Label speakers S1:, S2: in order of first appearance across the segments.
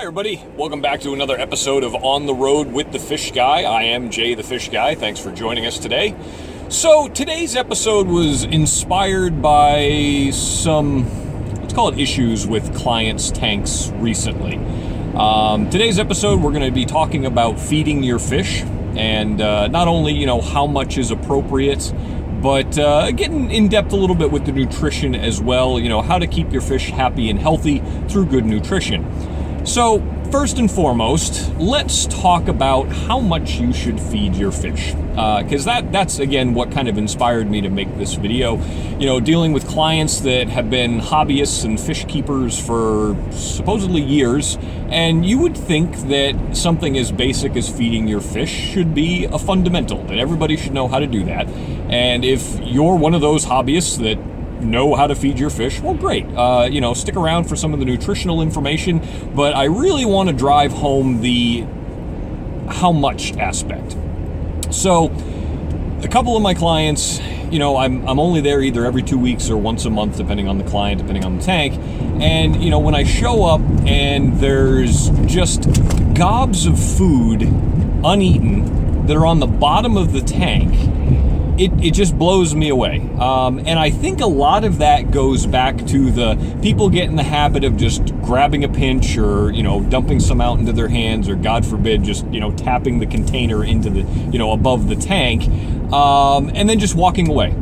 S1: Hi everybody, welcome back to another episode of On the Road with the Fish Guy. I am Jay the Fish Guy. Thanks for joining us today. So today's episode was inspired by some, let's call it issues with clients' tanks recently. Today's episode we're going to be talking about feeding your fish and not only, how much is appropriate, but getting in depth a little bit with the nutrition as well, how to keep your fish happy and healthy through good nutrition. So, first and foremost, let's talk about how much you should feed your fish. Because that's, again, what kind of inspired me to make this video. Dealing with clients that have been hobbyists and fish keepers for supposedly years, and you would think that something as basic as feeding your fish should be a fundamental, that everybody should know how to do that. And if you're one of those hobbyists that know how to feed your fish, well, great. Stick around for some of the nutritional information, but I really want to drive home the how much aspect. So a couple of my clients, I'm only there either every 2 weeks or once a month, depending on the client, depending on the tank. And, when I show up and there's just gobs of food uneaten that are on the bottom of the tank, it just blows me away. And I think a lot of that goes back to the people get in the habit of just grabbing a pinch or, dumping some out into their hands, or God forbid, just, tapping the container into the, above the tank, and then just walking away.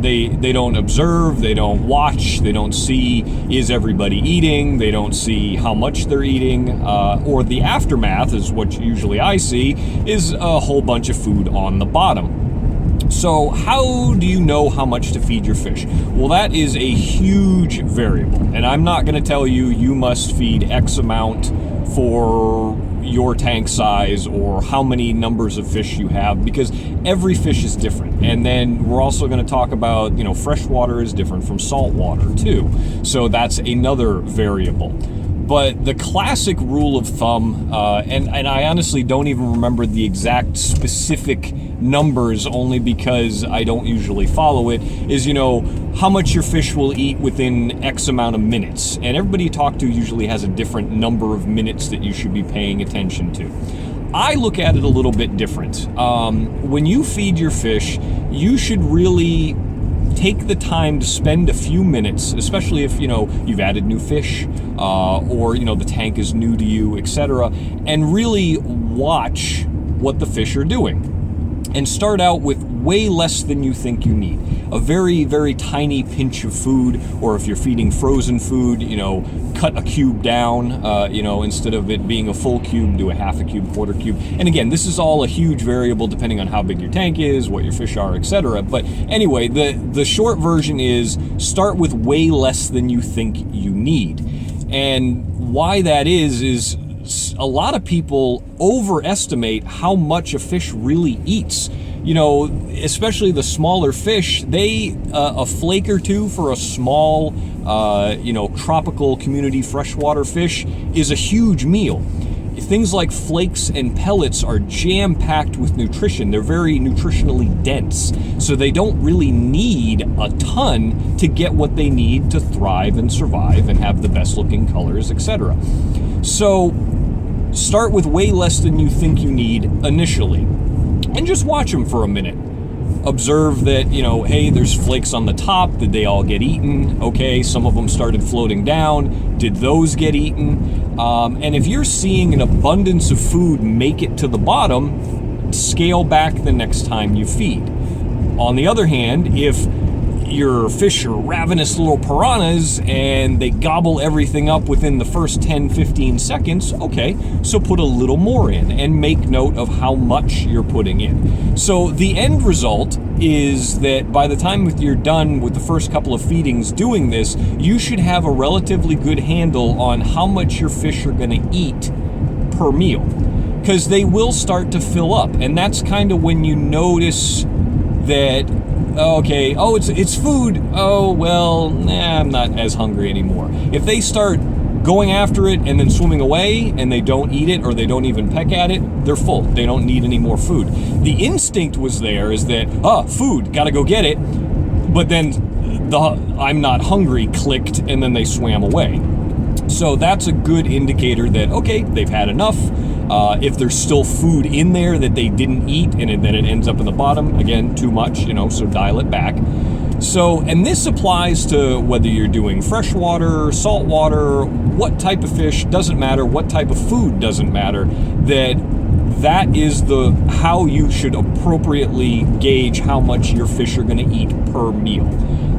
S1: They don't observe, they don't watch, they don't see, is everybody eating, they don't see how much they're eating, or the aftermath is what usually I see, is a whole bunch of food on the bottom. So how do you know how much to feed your fish? Well, that is a huge variable, and I'm not going to tell you you must feed X amount for your tank size or how many numbers of fish you have, because every fish is different. And then we're also going to talk about, freshwater is different from saltwater too. So that's another variable. But the classic rule of thumb, and I honestly don't even remember the exact specific numbers, only because I don't usually follow it, is, how much your fish will eat within X amount of minutes. And everybody you talk to usually has a different number of minutes that you should be paying attention to. I look at it a little bit different. When you feed your fish, you should really take the time to spend a few minutes, especially if, you've added new fish, or, the tank is new to you, etc., and really watch what the fish are doing. And start out with way less than you think you need. A very, very tiny pinch of food, or if you're feeding frozen food, cut a cube down, instead of it being a full cube, do a half a cube, quarter cube. And again, this is all a huge variable depending on how big your tank is, what your fish are, etc. But anyway, the short version is start with way less than you think you need. And why that is a lot of people overestimate how much a fish really eats. Especially the smaller fish, a flake or two for a small, tropical community freshwater fish is a huge meal. Things like flakes and pellets are jam-packed with nutrition. They're very nutritionally dense, so they don't really need a ton to get what they need to thrive and survive and have the best-looking colors, etc. So start with way less than you think you need initially, and just watch them for a minute. Observe that, hey, there's flakes on the top. Did they all get eaten? Okay, some of them started floating down. Did those get eaten? And if you're seeing an abundance of food make it to the bottom, scale back the next time you feed. On the other hand, if your fish are ravenous little piranhas and they gobble everything up within the first 10-15 seconds, okay, so put a little more in and make note of how much you're putting in. So the end result is that by the time you're done with the first couple of feedings doing this, you should have a relatively good handle on how much your fish are going to eat per meal, because they will start to fill up. And that's kind of when you notice that, okay, it's food. Oh, well, I'm not as hungry anymore. If they start going after it and then swimming away and they don't eat it or they don't even peck at it, they're full. They don't need any more food. The instinct was there is that, food, gotta go get it. But then the I'm not hungry clicked and then they swam away. So that's a good indicator that, okay, they've had enough. If there's still food in there that they didn't eat and then it ends up in the bottom, again, too much, so dial it back. So, and this applies to whether you're doing freshwater, saltwater, what type of fish, doesn't matter, what type of food doesn't matter, that is how you should appropriately gauge how much your fish are going to eat per meal.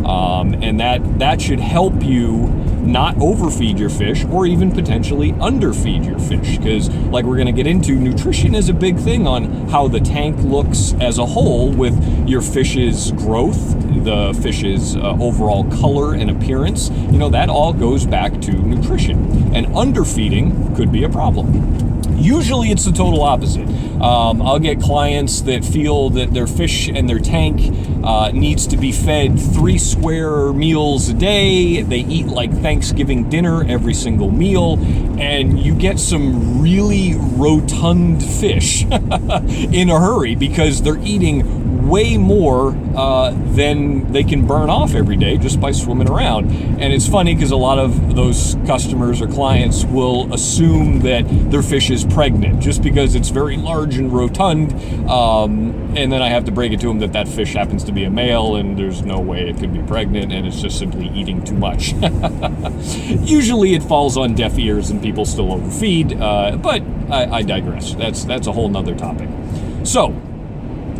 S1: And that should help you not overfeed your fish or even potentially underfeed your fish, because like we're going to get into, nutrition is a big thing on how the tank looks as a whole with your fish's growth, the fish's overall color and appearance. That all goes back to nutrition, and underfeeding could be a problem. Usually it's the total opposite. I'll get clients that feel that their fish and their tank needs to be fed 3 square meals a day. They eat like Thanksgiving dinner every single meal, and you get some really rotund fish in a hurry because they're eating way more than they can burn off every day just by swimming around. And it's funny because a lot of those customers or clients will assume that their fish is pregnant just because it's very large and rotund, and then I have to break it to them that fish happens to be a male and there's no way it could be pregnant, and it's just simply eating too much. Usually it falls on deaf ears and people still overfeed, but I digress. That's a whole nother topic. So,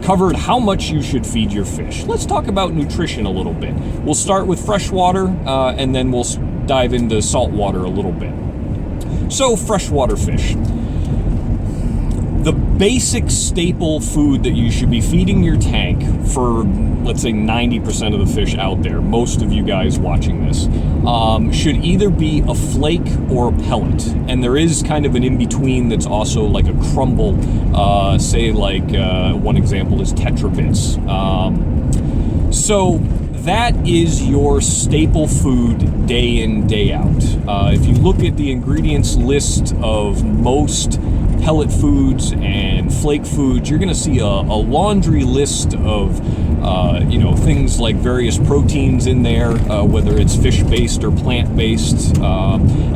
S1: covered how much you should feed your fish. Let's talk about nutrition a little bit. We'll start with freshwater, and then we'll dive into saltwater a little bit. So, freshwater fish. The basic staple food that you should be feeding your tank for, let's say, 90% of the fish out there, most of you guys watching this, should either be a flake or a pellet. And there is kind of an in-between that's also like a crumble, say like one example is Tetra Bits. So that is your staple food day in, day out. If you look at the ingredients list of most pellet foods and flake foods, you're going to see a laundry list of things like various proteins in there, whether it's fish-based or plant-based,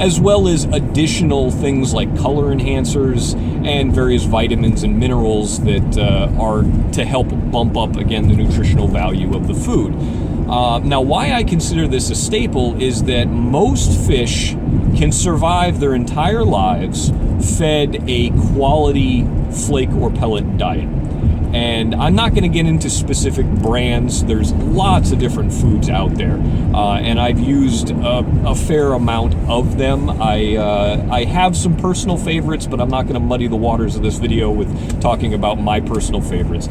S1: as well as additional things like color enhancers and various vitamins and minerals that are to help bump up, again, the nutritional value of the food. Now, why I consider this a staple is that most fish can survive their entire lives fed a quality flake or pellet diet. And I'm not going to get into specific brands. There's lots of different foods out there, and I've used a fair amount of them. I have some personal favorites, but I'm not going to muddy the waters of this video with talking about my personal favorites.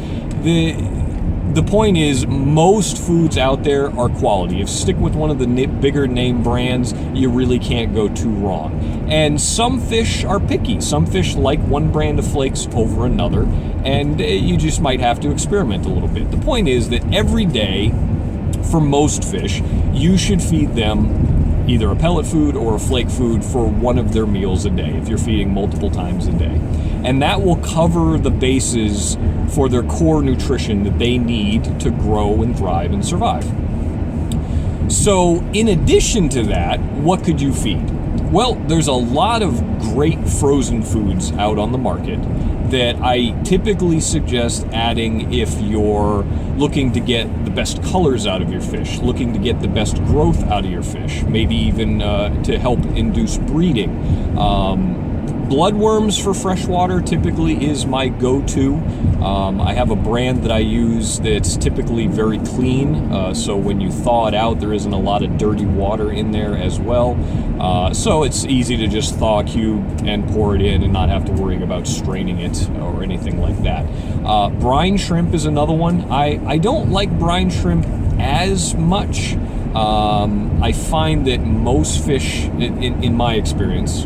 S1: The point is, most foods out there are quality. If you stick with one of the bigger name brands, you really can't go too wrong. And some fish are picky. Some fish like one brand of flakes over another, and you just might have to experiment a little bit. The point is that every day, for most fish, you should feed them either a pellet food or a flake food for one of their meals a day, if you're feeding multiple times a day. And that will cover the bases for their core nutrition that they need to grow and thrive and survive. So, in addition to that, what could you feed? Well, there's a lot of great frozen foods out on the market that I typically suggest adding if you're looking to get the best colors out of your fish, looking to get the best growth out of your fish, maybe even to help induce breeding. Bloodworms for freshwater typically is my go-to. I have a brand that I use that's typically very clean, so when you thaw it out, there isn't a lot of dirty water in there as well. So it's easy to just thaw a cube and pour it in and not have to worry about straining it or anything like that. Brine shrimp is another one. I don't like brine shrimp as much. I find that most fish, in my experience,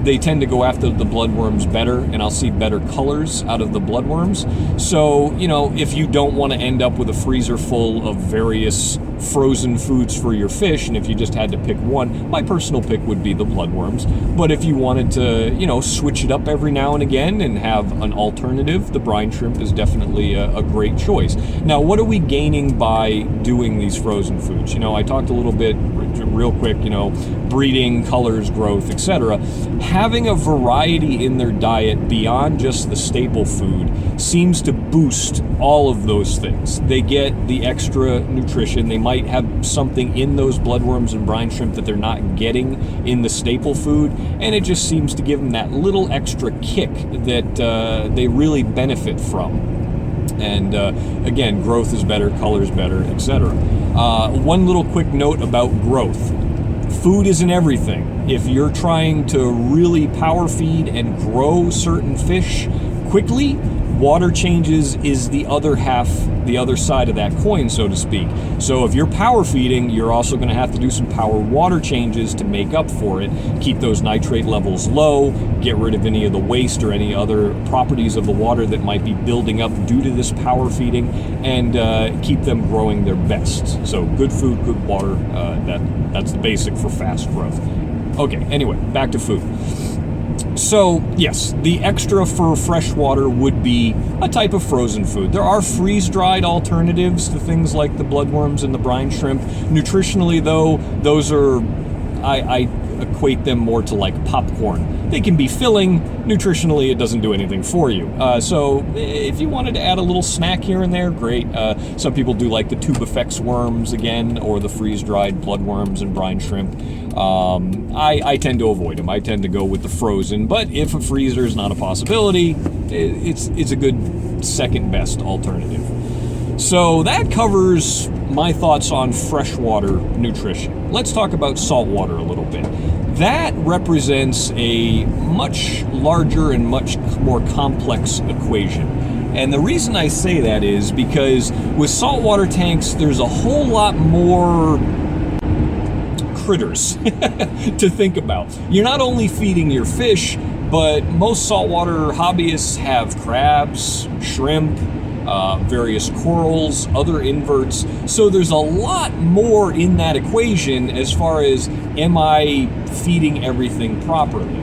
S1: they tend to go after the bloodworms better, and I'll see better colors out of the bloodworms. So, if you don't want to end up with a freezer full of various frozen foods for your fish, and if you just had to pick one, my personal pick would be the bloodworms. But if you wanted to, switch it up every now and again and have an alternative, the brine shrimp is definitely a great choice. Now, what are we gaining by doing these frozen foods? I talked a little bit real quick, breeding, colors, growth, etc. Having a variety in their diet beyond just the staple food seems to boost all of those things. They get the extra nutrition. They might have something in those bloodworms and brine shrimp that they're not getting in the staple food, and it just seems to give them that little extra kick that they really benefit from. And again, growth is better, color's better, etc. One little quick note about growth. Food isn't everything. If you're trying to really power feed and grow certain fish quickly, water changes is the other half, the other side of that coin, so to speak. So if you're power feeding, you're also going to have to do some power water changes to make up for it. Keep those nitrate levels low, get rid of any of the waste or any other properties of the water that might be building up due to this power feeding, and keep them growing their best. So good food, good water, that's the basic for fast growth. Okay, anyway, back to food. So, yes, the extra for freshwater would be a type of frozen food. There are freeze-dried alternatives to things like the bloodworms and the brine shrimp. Nutritionally, though, those are, I equate them more to like popcorn. They can be filling. Nutritionally, it doesn't do anything for you. So if you wanted to add a little snack here and there, great. Some people do like the tube-effects worms again, or the freeze-dried bloodworms and brine shrimp. I tend to avoid them. I tend to go with the frozen, but if a freezer is not a possibility, it's a good second best alternative. So that covers my thoughts on freshwater nutrition. Let's talk about saltwater a little bit. That represents a much larger and much more complex equation. And the reason I say that is because with saltwater tanks, there's a whole lot more critters to think about. You're not only feeding your fish, but most saltwater hobbyists have crabs, shrimp, various corals, other inverts. So there's a lot more in that equation as far as, am I feeding everything properly?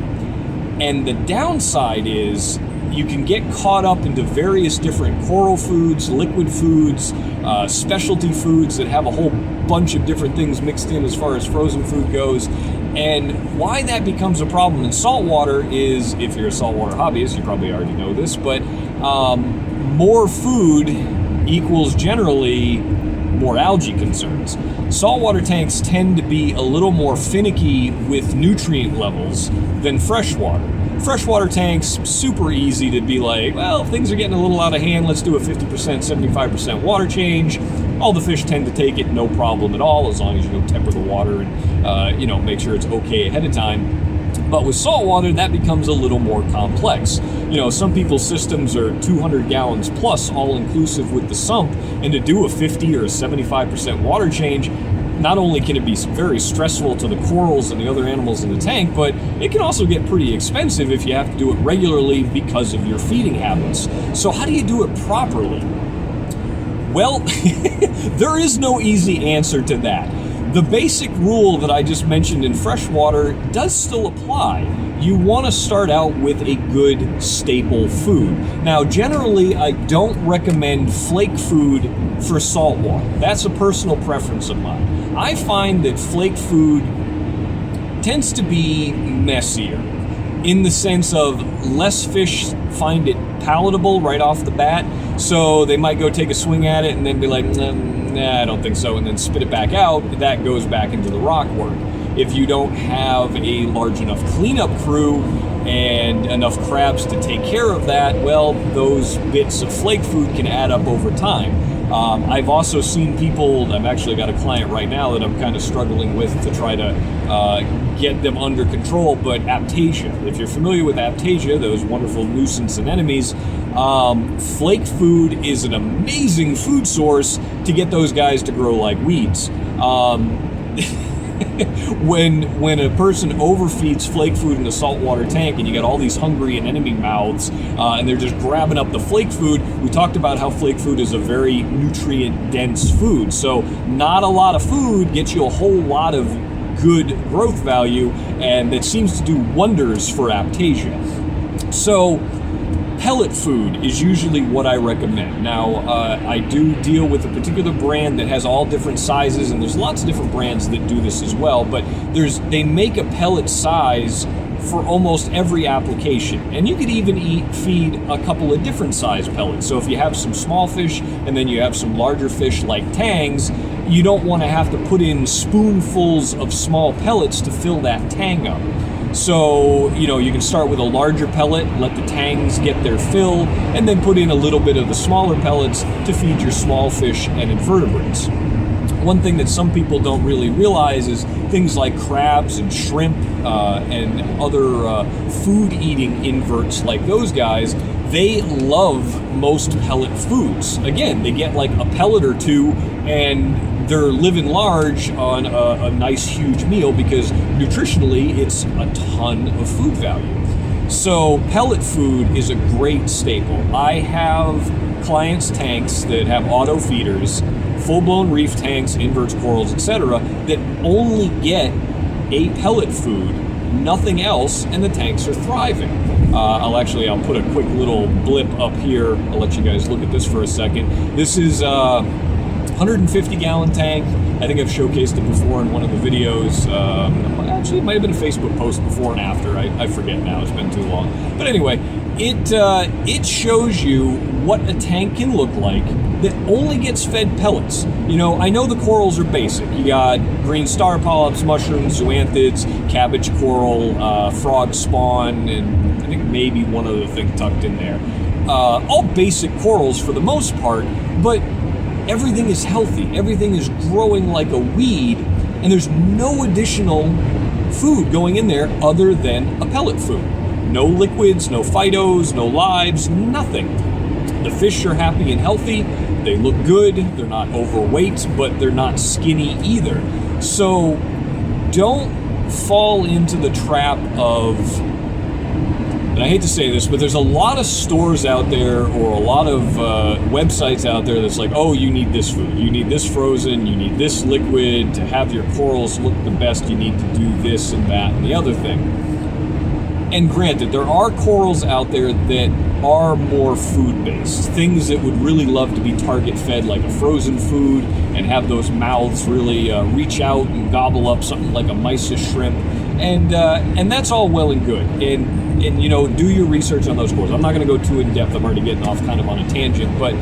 S1: And the downside is you can get caught up into various different coral foods, liquid foods, specialty foods that have a whole bunch of different things mixed in as far as frozen food goes. And why that becomes a problem in saltwater is, if you're a saltwater hobbyist, you probably already know this, but more food equals generally more algae concerns. Saltwater tanks tend to be a little more finicky with nutrient levels than freshwater. Freshwater tanks, super easy to be like, well, things are getting a little out of hand, let's do a 50%, 75% water change. All the fish tend to take it, no problem at all, as long as you don't temper the water and make sure it's okay ahead of time. But with saltwater, that becomes a little more complex. Some people's systems are 200 gallons plus, all inclusive with the sump, and to do a 50 or a 75% water change, not only can it be very stressful to the corals and the other animals in the tank, but it can also get pretty expensive if you have to do it regularly because of your feeding habits. So how do you do it properly? Well, there is no easy answer to that. The basic rule that I just mentioned in freshwater does still apply. You want to start out with a good staple food. Now, generally, I don't recommend flake food for saltwater. That's a personal preference of mine. I find that flake food tends to be messier, in the sense of less fish find it palatable right off the bat, so they might go take a swing at it and then be like, nah, I don't think so, and then spit it back out. That goes back into the rock work. If you don't have a large enough cleanup crew and enough crabs to take care of that, well, those bits of flake food can add up over time. I've also seen people, I've actually got a client right now that I'm kind of struggling with to try to get them under control, but Aptasia. If you're familiar with Aptasia, those wonderful nuisance anemones, flake food is an amazing food source to get those guys to grow like weeds. when a person overfeeds flake food in a saltwater tank, and you got all these hungry and enemy mouths, and they're just grabbing up the flake food. We talked about how flake food is a very nutrient-dense food, so not a lot of food gets you a whole lot of good growth value, and it seems to do wonders for aptasia. So pellet food is usually what I recommend. Now, I do deal with a particular brand that has all different sizes, and there's lots of different brands that do this as well, but they make a pellet size for almost every application. And you could even feed a couple of different size pellets. So if you have some small fish and then you have some larger fish like tangs, you don't want to have to put in spoonfuls of small pellets to fill that tang up. So, you can start with a larger pellet, let the tangs get their fill, and then put in a little bit of the smaller pellets to feed your small fish and invertebrates. One thing that some people don't really realize is things like crabs and shrimp and other food-eating inverts like those guys, they love most pellet foods. Again, they get like a pellet or two, and they're living large on a nice huge meal because nutritionally it's a ton of food value. So pellet food is a great staple. I have clients' tanks that have auto feeders, full-blown reef tanks, inverts, corals, etc., that only get a pellet food, nothing else, and the tanks are thriving. I'll put a quick little blip up here. I'll let you guys look at this for a second. This is 150-gallon tank. I think I've showcased it before in one of the videos. Actually, it might have been a Facebook post before and after. I forget now. It's been too long. But anyway, it shows you what a tank can look like that only gets fed pellets. I know the corals are basic. You got green star polyps, mushrooms, zoanthids, cabbage coral, frog spawn, and I think maybe one other thing tucked in there. All basic corals for the most part, but everything is healthy. Everything is growing like a weed, and there's no additional food going in there other than a pellet food. No liquids, no phytos, no lives, nothing. The fish are happy and healthy. They look good. They're not overweight, but they're not skinny either. So don't fall into the trap of, and I hate to say this, but there's a lot of stores out there or a lot of websites out there that's like, oh, you need this food, you need this frozen, you need this liquid to have your corals look the best, you need to do this and that and the other thing. And granted, there are corals out there that are more food-based, things that would really love to be target-fed like a frozen food and have those mouths really reach out and gobble up something like a mysis shrimp. And that's all well and good. And do your research on those corals. I'm not going to go too in depth. I'm already getting off kind of on a tangent, but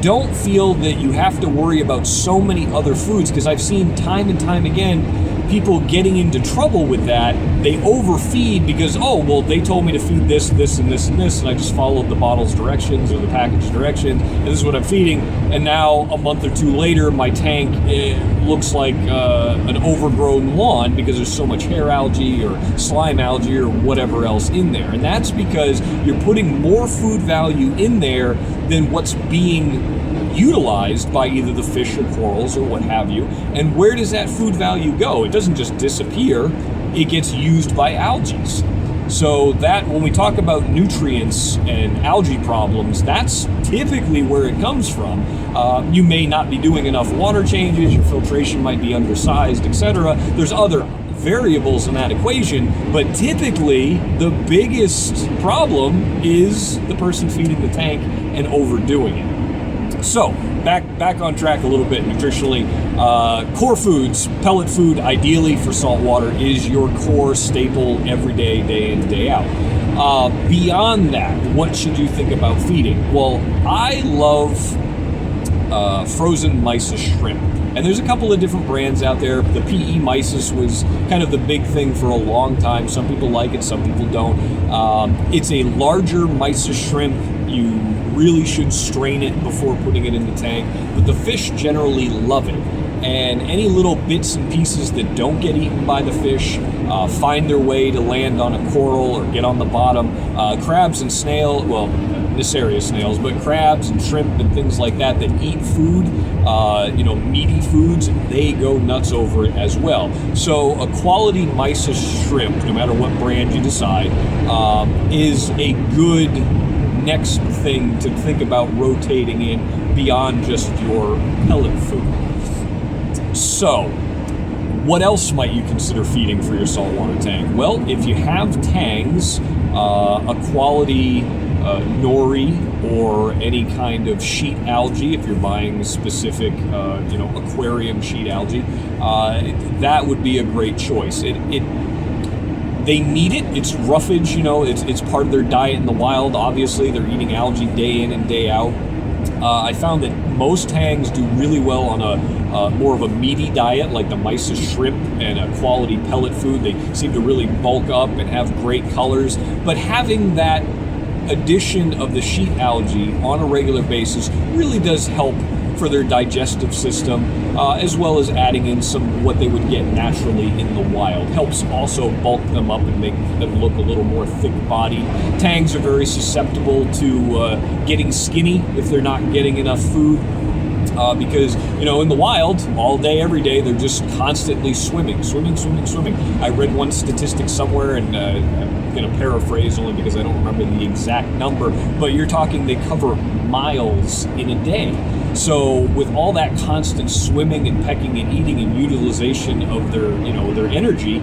S1: don't feel that you have to worry about so many other foods, because I've seen time and time again people getting into trouble with that. They overfeed because, they told me to feed this, this, and this, and this, and I just followed the bottle's directions or the package directions, and this is what I'm feeding. And now, a month or two later, my tank looks like an overgrown lawn because there's so much hair algae or slime algae or whatever else in there. And that's because you're putting more food value in there than what's being utilized by either the fish or corals or what have you. And where does that food value go? It doesn't just disappear, it gets used by algae. So that, when we talk about nutrients and algae problems, that's typically where it comes from. You may not be doing enough water changes, your filtration might be undersized, etc. There's other variables in that equation, but typically the biggest problem is the person feeding the tank and overdoing it. So, back on track a little bit nutritionally. Core foods, pellet food, ideally for saltwater, is your core staple every day, day in, day out. Beyond that, what should you think about feeding? Well, I love frozen mysis shrimp. And there's a couple of different brands out there. The PE mysis was kind of the big thing for a long time. Some people like it, some people don't. It's a larger mysis shrimp. You really should strain it before putting it in the tank, but the fish generally love it. and any little bits and pieces that don't get eaten by the fish find their way to land on a coral or get on the bottom. Crabs and snail, well, this area snails, but crabs and shrimp and things like that eat food, meaty foods, they go nuts over it as well. So a quality mysis shrimp, no matter what brand you decide, is a good next thing to think about rotating in beyond just your pellet food. So, what else might you consider feeding for your saltwater tank? Well, if you have tangs, a quality nori or any kind of sheet algae, if you're buying specific, aquarium sheet algae, that would be a great choice. They need it. It's roughage, it's part of their diet in the wild. Obviously, they're eating algae day in and day out. I found that most tangs do really well on a more of a meaty diet, like the mysis shrimp and a quality pellet food. They seem to really bulk up and have great colors. But having that addition of the sheet algae on a regular basis really does help for their digestive system, as well as adding in some what they would get naturally in the wild. Helps also bulk them up and make them look a little more thick-bodied. Tangs are very susceptible to getting skinny if they're not getting enough food. Because, in the wild, all day, every day, they're just constantly swimming. I read one statistic somewhere, and I'm going to paraphrase only because I don't remember the exact number, but you're talking they cover miles in a day. So with all that constant swimming and pecking and eating and utilization of their energy,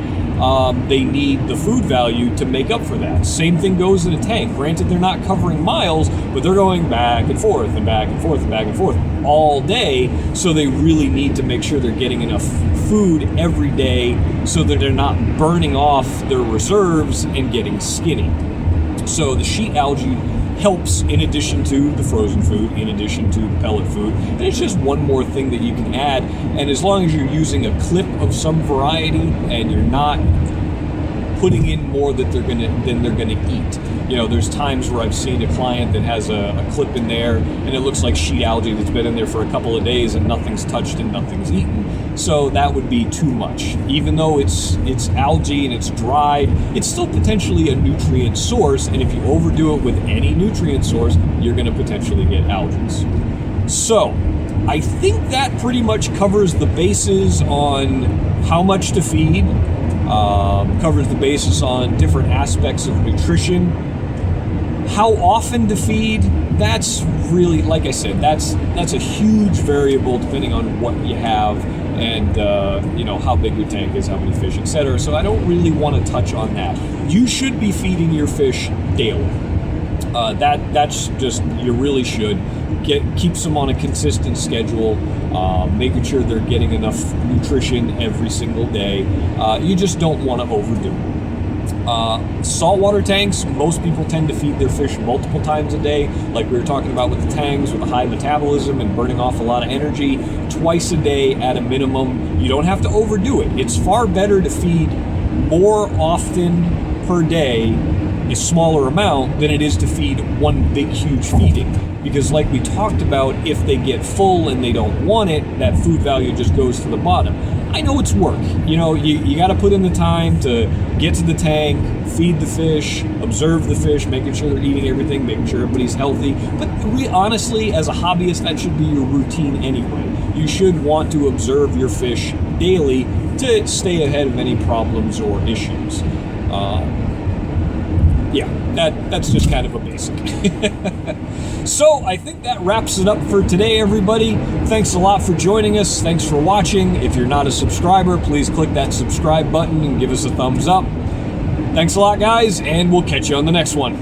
S1: they need the food value to make up for that. Same thing goes in a tank. Granted, they're not covering miles, but they're going back and forth and back and forth and back and forth all day. So they really need to make sure they're getting enough food every day so that they're not burning off their reserves and getting skinny. So the sheet algae helps in addition to the frozen food, in addition to the pellet food. And it's just one more thing that you can add. And as long as you're using a clip of some variety and you're not putting in more than they're gonna eat. There's times where I've seen a client that has a clip in there and it looks like sheet algae that's been in there for a couple of days and nothing's touched and nothing's eaten. So that would be too much. Even though it's algae and it's dried, it's still potentially a nutrient source, and if you overdo it with any nutrient source, you're gonna potentially get allergies. So, I think that pretty much covers the bases on how much to feed, covers the basis on different aspects of nutrition. How often to feed, that's really, like I said, that's a huge variable depending on what you have and how big your tank is, how many fish, etc. So I don't really want to touch on that. You should be feeding your fish daily. That's just, you really should. Keeps them on a consistent schedule, making sure they're getting enough nutrition every single day. You just don't want to overdo it. Saltwater tanks, most people tend to feed their fish multiple times a day, like we were talking about with the tangs, with a high metabolism and burning off a lot of energy, twice a day at a minimum. You don't have to overdo it. It's far better to feed more often per day, a smaller amount, than it is to feed one big huge feeding. Because like we talked about, if they get full and they don't want it, that food value just goes to the bottom. I know it's work. You got to put in the time to get to the tank, feed the fish, observe the fish, making sure they're eating everything, making sure everybody's healthy. But honestly, as a hobbyist, that should be your routine anyway. You should want to observe your fish daily to stay ahead of any problems or issues. That's just kind of a basic. So I think that wraps it up for today, everybody. Thanks a lot for joining us. Thanks for watching. If you're not a subscriber, please click that subscribe button and give us a thumbs up. Thanks a lot, guys, and we'll catch you on the next one.